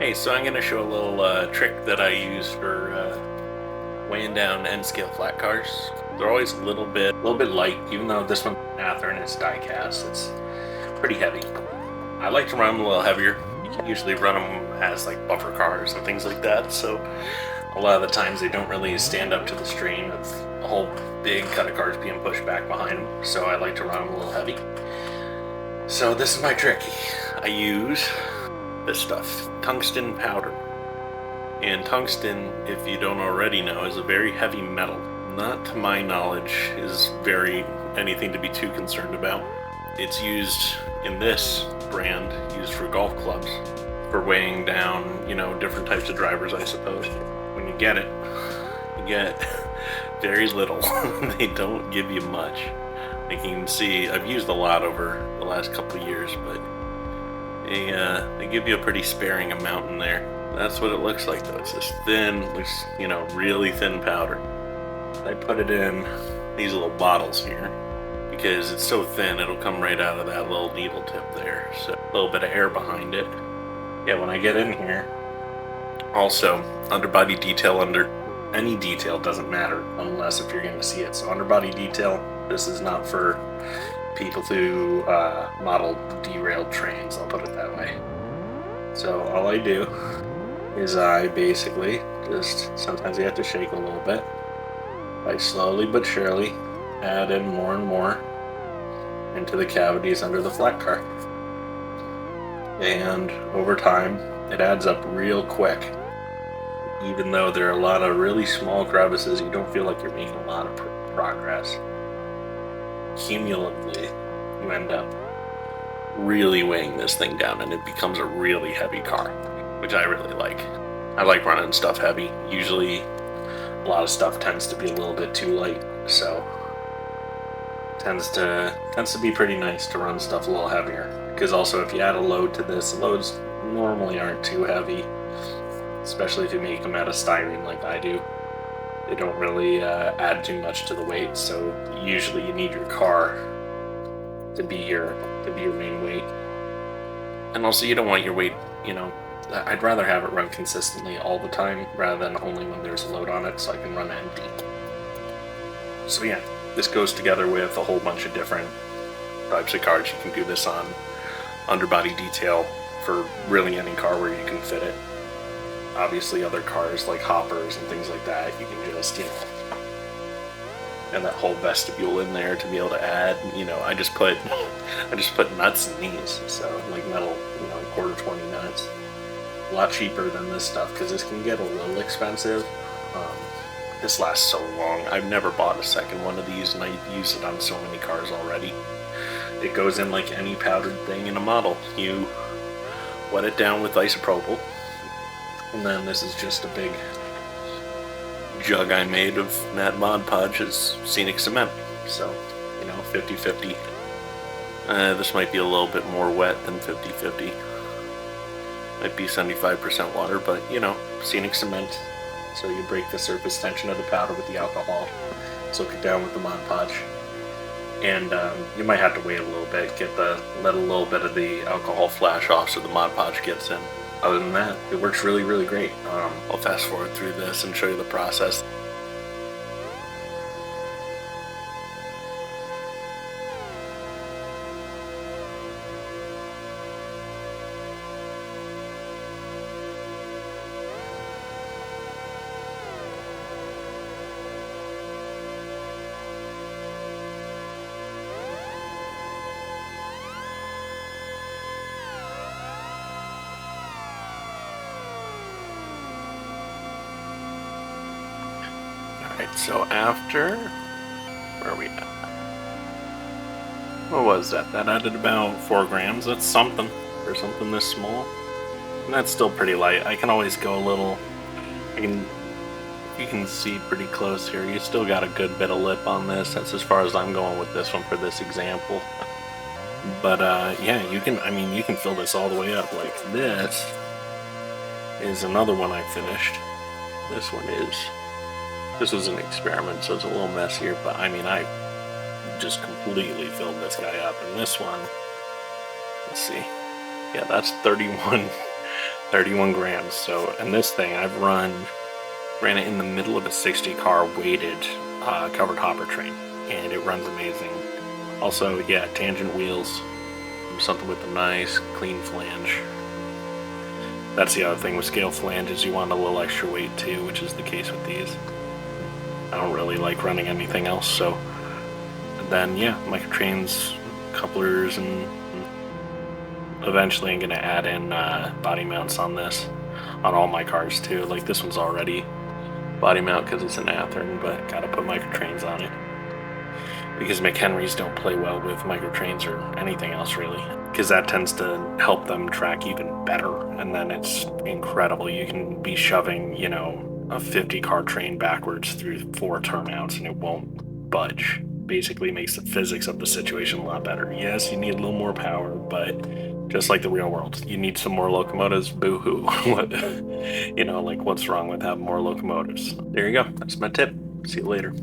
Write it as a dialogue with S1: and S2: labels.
S1: Hey, so I'm going to show a little trick that I use for weighing down N-scale flat cars. They're always a little bit light, even though this one's Athearn and it's die cast. It's pretty heavy. I like to run them a little heavier. You can usually run them as like buffer cars and things like that. So a lot of the times they don't really stand up to the strain of a whole big cut of cars being pushed back behind them. So I like to run them a little heavy. So this is my trick. I use this stuff, tungsten powder. And tungsten, if you don't already know, is a very heavy metal. Not to my knowledge is very anything to be too concerned about. It's used in this brand, used for golf clubs, for weighing down, different types of drivers, I suppose. When you get it, you get very little. They don't give you much. Like you can see, I've used a lot over the last couple of years, but they give you a pretty sparing amount in there. That's what it looks like though. It's this thin, really thin powder. I put it in these little bottles here because it's so thin it'll come right out of that little needle tip there. So a little bit of air behind it. Yeah, when I get in here, also underbody detail under any detail doesn't matter unless if you're going to see it. So underbody detail, this is not for people who model derailed trains, I'll put it that way. So all I do is I basically just, sometimes you have to shake a little bit. I slowly but surely add in more and more into the cavities under the flat car. And over time, it adds up real quick. Even though there are a lot of really small crevices, you don't feel like you're making a lot of progress. Cumulatively, you end up really weighing this thing down and it becomes a really heavy car, which I really like. I like running stuff heavy. Usually a lot of stuff tends to be a little bit too light, so tends to be pretty nice to run stuff a little heavier. Because also if you add a load to this, loads normally aren't too heavy, especially if you make them out of styrene like I do. They don't really add too much to the weight, so usually you need your car to be your main weight. And also you don't want your weight, I'd rather have it run consistently all the time rather than only when there's a load on it, so I can run empty. So yeah, this goes together with a whole bunch of different types of cars. You can do this on underbody detail for really any car where you can fit it. Obviously other cars like hoppers and things like that, you can just, and that whole vestibule in there to be able to add, I just put nuts in these, so like metal, quarter 20 nuts. A lot cheaper than this stuff because this can get a little expensive. This lasts so long. I've never bought a second one of these and I've used it on so many cars already. It goes in like any powdered thing in a model. You wet it down with isopropyl, and then this is just a big jug I made of that Mod Podge's Scenic Cement. So, 50-50. This might be a little bit more wet than 50-50. Might be 75% water, but Scenic Cement. So you break the surface tension of the powder with the alcohol, soak it down with the Mod Podge, and you might have to wait a little bit, let a little bit of the alcohol flash off so the Mod Podge gets in. Other than that, it works really, really great. I'll fast forward through this and show you the process. Alright, so after, where are we at? What was that? That added about 4 grams. That's something for something this small. And that's still pretty light. I can always go a little, you can see pretty close here. You still got a good bit of lip on this. That's as far as I'm going with this one for this example. But yeah, you can fill this all the way up. Like this is another one I finished. This was an experiment, so it's a little messier, but I just completely filled this guy up. And this one, let's see, yeah, that's 31 31 grams. So, and this thing I've ran it in the middle of a 60 car weighted covered hopper train, and it runs amazing. Also, yeah, tangent wheels, something with a nice clean flange. That's the other thing with scale flanges, you want a little extra weight too, which is the case with these. I don't really like running anything else, so then yeah, microtrains, couplers, and eventually I'm gonna add in body mounts on this, on all my cars too. Like this one's already body mount because it's an Athearn, but gotta put microtrains on it. Because McHenrys don't play well with microtrains or anything else really, because that tends to help them track even better, and then it's incredible. You can be shoving, you know, a 50 car train backwards through 4 turnouts and it won't budge. Basically makes the physics of the situation a lot better. Yes, you need a little more power, but just like the real world, you need some more locomotives. Boo-hoo. You know, like what's wrong with having more locomotives? There you go. That's my tip. See you later.